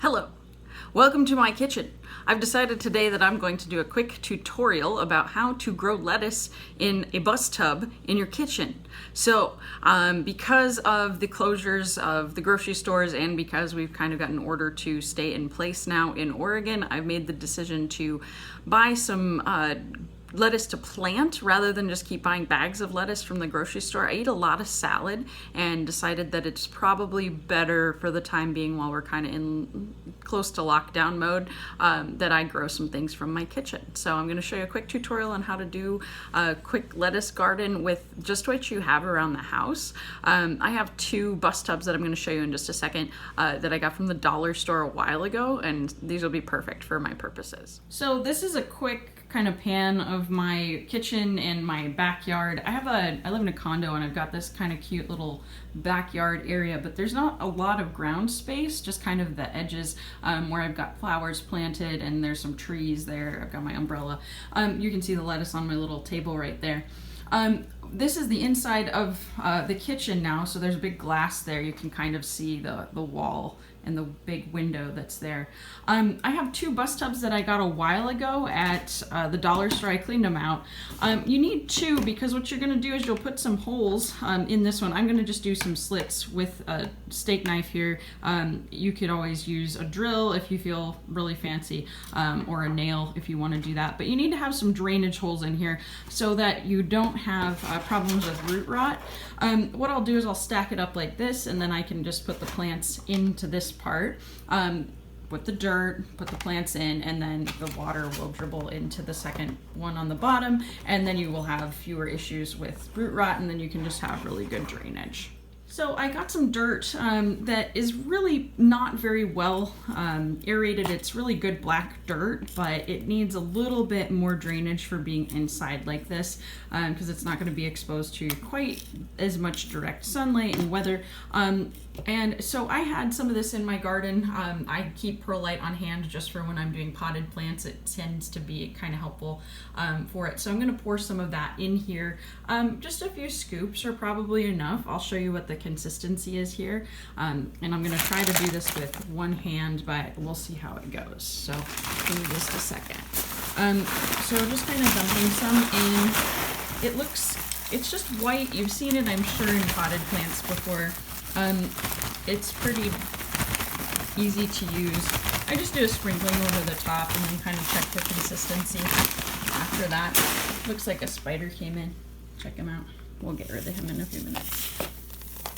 Hello, welcome to my kitchen. I've decided today that I'm going to do a quick tutorial about how to grow lettuce in a bus tub in your kitchen. So because of the closures of the grocery stores and because we've kind of got an order to stay in place now in Oregon, I've made the decision to buy some lettuce to plant rather than just keep buying bags of lettuce from the grocery store. I eat a lot of salad and decided that it's probably better for the time being while we're kind of in close to lockdown mode that I grow some things from my kitchen. So I'm going to show you a quick tutorial on how to do a quick lettuce garden with just what you have around the house. I have two bus tubs that I'm going to show you in just a second that I got from the dollar store a while ago, and these will be perfect for my purposes. So this is a quick kind of pan of my kitchen and my backyard. I live in a condo and I've got this kind of cute little backyard area, but there's not a lot of ground space, just kind of the edges where I've got flowers planted and there's some trees there. I've got my umbrella. You can see the lettuce on my little table right there. This is the inside of the kitchen now, so there's a big glass there. You can kind of see the wall and the big window that's there. I have two bus tubs that I got a while ago at the dollar store. I cleaned them out. You need two because what you're gonna do is you'll put some holes in this one. I'm gonna just do some slits with a steak knife here. You could always use a drill if you feel really fancy, or a nail if you wanna do that. But you need to have some drainage holes in here so that you don't have problems with root rot. What I'll do is I'll stack it up like this, and then I can just put the plants into this part. Put the dirt, put the plants in, and then the water will dribble into the second one on the bottom, and then you will have fewer issues with root rot, and then you can just have really good drainage. So I got some dirt that is really not very well aerated. It's really good black dirt, but it needs a little bit more drainage for being inside like this because it's not going to be exposed to quite as much direct sunlight and weather. And so I had some of this in my garden. I keep perlite on hand just for when I'm doing potted plants. It tends to be kind of helpful for it. So I'm going to pour some of that in here. Just a few scoops are probably enough. I'll show you what the consistency is here. And I'm going to try to do this with one hand, but we'll see how it goes. So give me just a second. So just kind of dumping some in. It's just white. You've seen it, I'm sure, in potted plants before. It's pretty easy to use. I just do a sprinkling over the top and then kind of check the consistency after that. Looks like a spider came in. Check him out. We'll get rid of him in a few minutes.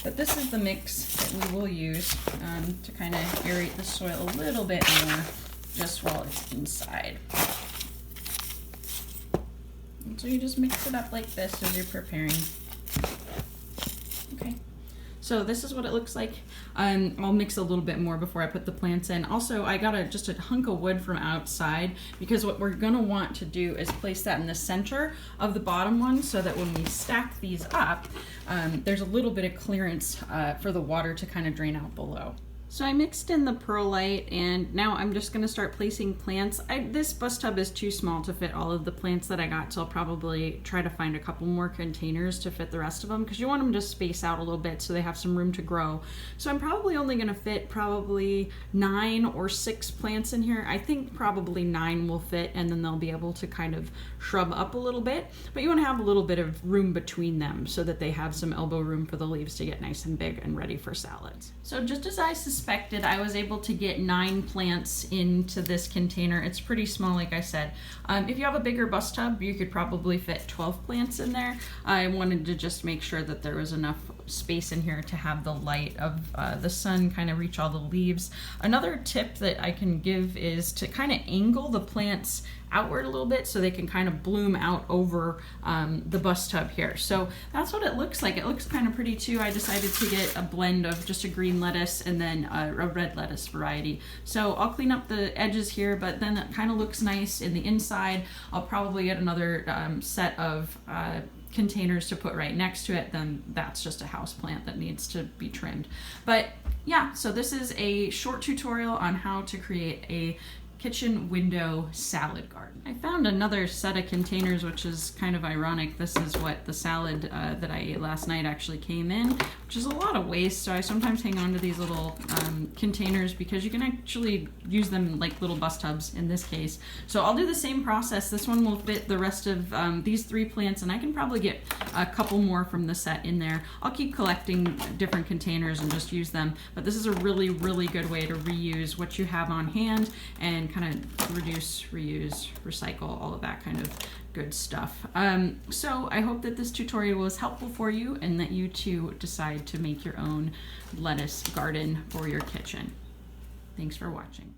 But this is the mix that we will use to kind of aerate the soil a little bit more just while it's inside. And so you just mix it up like this as you're preparing. Okay. So this is what it looks like. I'll mix a little bit more before I put the plants in. Also, I got just a hunk of wood from outside because what we're gonna want to do is place that in the center of the bottom one so that when we stack these up, there's a little bit of clearance for the water to kind of drain out below. So I mixed in the perlite and now I'm just going to start placing plants. This bus tub is too small to fit all of the plants that I got, so I'll probably try to find a couple more containers to fit the rest of them because you want them to space out a little bit so they have some room to grow. So I'm probably only going to fit probably 9 or 6 plants in here. I think probably 9 will fit and then they'll be able to kind of shrub up a little bit. But you want to have a little bit of room between them so that they have some elbow room for the leaves to get nice and big and ready for salads. So just as I suspected, I was able to get 9 plants into this container. It's pretty small, like I said. If you have a bigger bus tub, you could probably fit 12 plants in there. I wanted to just make sure that there was enough space in here to have the light of the sun kind of reach all the leaves. Another tip that I can give is to kind of angle the plants outward a little bit so they can kind of bloom out over the bus tub here. So that's what it looks like. It looks kind of pretty too. I decided to get a blend of just a green lettuce and then a red lettuce variety. So I'll clean up the edges here, but then it kind of looks nice in the inside. I'll probably get another set of containers to put right next to it. Then that's just a house plant that needs to be trimmed. But yeah, so this is a short tutorial on how to create a kitchen window salad garden. I found another set of containers, which is kind of ironic. This is what the salad that I ate last night actually came in, which is a lot of waste. So I sometimes hang on to these little containers because you can actually use them like little bus tubs in this case. So I'll do the same process. This one will fit the rest of these 3 plants, and I can probably get a couple more from the set in there. I'll keep collecting different containers and just use them, but this is a really, really good way to reuse what you have on hand and kind of reduce, reuse, recycle, all of that kind of good stuff. So I hope that this tutorial was helpful for you and that you too decide to make your own lettuce garden for your kitchen. Thanks for watching.